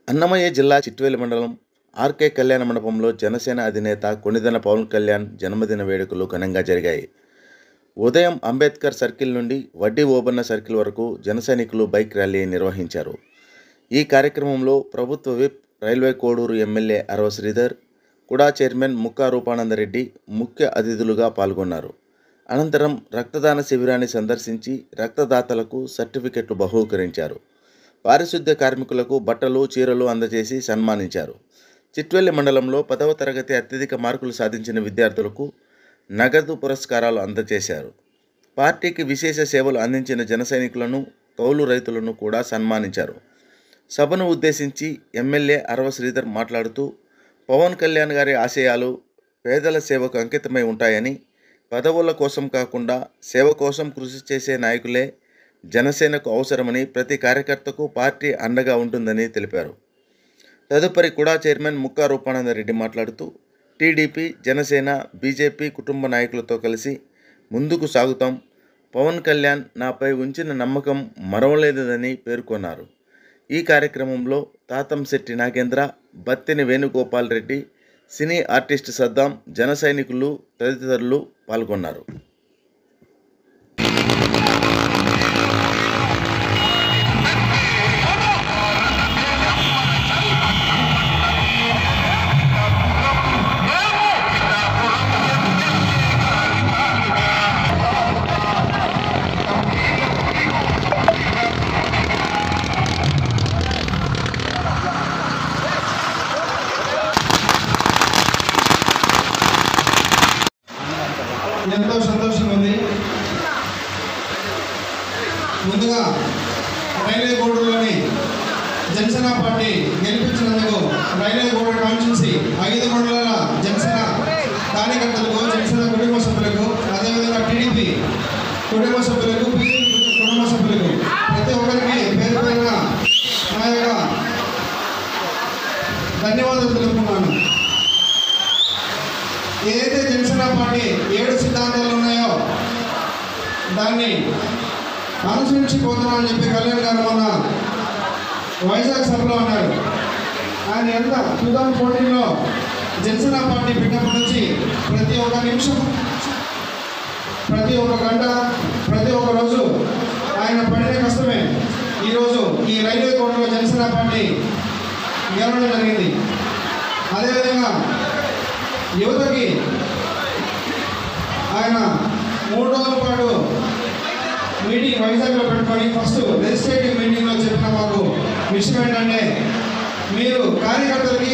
అన్నమయ్య జిల్లా చిట్వేలు మండలం ఆర్కే కళ్యాణ మండపంలో జనసేన అధినేత కొణిదెల పవన్ కళ్యాణ్ జన్మదిన వేడుకలు ఘనంగా జరిగాయి. ఉదయం అంబేద్కర్ సర్కిల్ నుండి వడ్డీ ఓబన్న సర్కిల్ వరకు జనసైనికులు బైక్ ర్యాలీ నిర్వహించారు. ఈ కార్యక్రమంలో ప్రభుత్వ విప్, రైల్వే కోడూరు ఎమ్మెల్యే అరవ శ్రీధర్, కుడా చైర్మన్ ముక్కా రూపానందరెడ్డి ముఖ్య అతిథులుగా పాల్గొన్నారు. అనంతరం రక్తదాన శిబిరాన్ని సందర్శించి రక్తదాతలకు సర్టిఫికెట్లు బహూకరించారు. పారిశుద్ధ్య కార్మికులకు బట్టలు, చీరలు అందజేసి సన్మానించారు. చిట్వేలి మండలంలో 10వ తరగతి అత్యధిక మార్కులు సాధించిన విద్యార్థులకు నగదు పురస్కారాలు అందజేశారు. పార్టీకి విశేష సేవలు అందించిన జన సైనికులను, కౌలు రైతులను కూడా సన్మానించారు. సభను ఉద్దేశించి ఎమ్మెల్యే అరవ శ్రీధర్ మాట్లాడుతూ, పవన్ కళ్యాణ్ గారి ఆశయాలు పేదల సేవకు అంకితమై ఉంటాయని, పదవుల కోసం కాకుండా సేవ కోసం కృషి చేసే నాయకులే జనసేనకు అవసరమని, ప్రతి కార్యకర్తకు పార్టీ అండగా ఉంటుందని తెలిపారు. తదుపరి కుడా చైర్మన్ ముక్కా రూపానందరెడ్డి మాట్లాడుతూ, టీడీపీ, జనసేన, బీజేపీ కుటుంబ నాయకులతో కలిసి ముందుకు సాగుతాం. పవన్ కళ్యాణ్ నాపై ఉంచిన నమ్మకం మరవలేదని పేర్కొన్నారు. ఈ కార్యక్రమంలో తాతంశెట్టి నాగేంద్ర, బత్తిని వేణుగోపాల్ రెడ్డి, సినీ ఆర్టిస్ట్ సద్దాం, జన సైనికులు తదితరులు పాల్గొన్నారు. ఎంతో సంతోషంగా ఉంది. ముందుగా రైల్వే కోడూరులోని జనసేన పార్టీ గెలిపించినందుకు రైల్వే కోడూరు కాన్స్టిట్యున్సీ 5 మండలాల జనసేన కార్యకర్తలకు, జనసేన కుటుంబ సభ్యులకు, అదేవిధంగా టీడీపీ కుటుంబ సభ్యులకు, బీజేపీ కుటుంబ సభ్యులకు ప్రతి ఒక్కరికి పేరు పేరున నా యొక్క ధన్యవాదాలు తెలుపుకున్నాను. ఏదైతే జనసేన పార్టీ 7 సిద్ధాంతాలు ఉన్నాయో దాన్ని అనుసరించిపోతున్నామని చెప్పి కళ్యాణ్ గారు మొన్న వైజాగ్ సభలో అన్నారు. ఆయన ఎంత 2014లో జనసేన పార్టీ పెట్టినప్పటి నుంచి ప్రతి ఒక్క నిమిషం, ప్రతి ఒక్క గంట, ప్రతి ఒక్క రోజు ఆయన పడిన కష్టమే ఈరోజు ఈ రైల్వే కోడూరులో జనసేన పార్టీ గెలవడం జరిగింది. అదేవిధంగా యువతకి ఆయన 3 రోజుల పాటు మీటింగ్ వైజాగ్లో పెట్టుకొని ఫస్ట్ లెజిస్లేటివ్ మీటింగ్లో చెప్పిన మాకు విషయం ఏంటంటే, మీరు కార్యకర్తలకి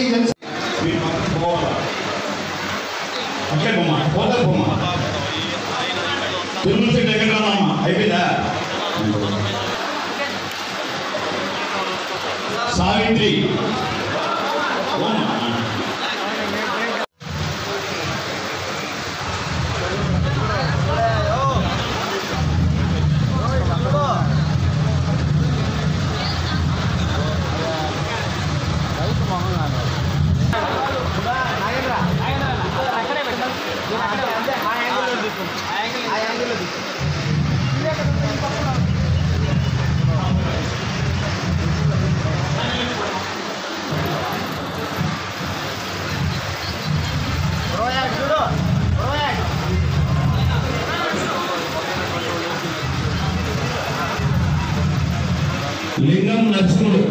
అయిపోయిందా సావిత్రి లింగం నరసింహుడు,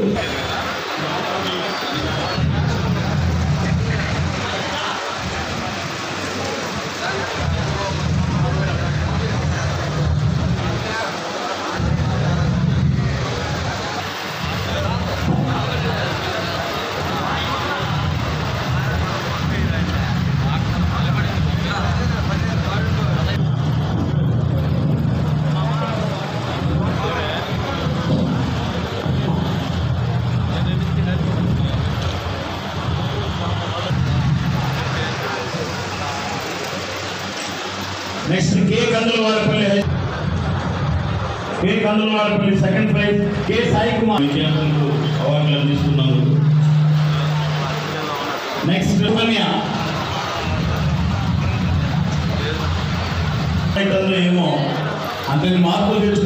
నెక్స్ట్ కే కందులవారపల్లి సెకండ్ ప్రైజ్, కే సాయి కుమార్ విద్యార్థులకు అవార్డులు అందిస్తున్నారు. నెక్స్ట్ ఏమో అంతని మార్పులు తెచ్చుకున్నారు.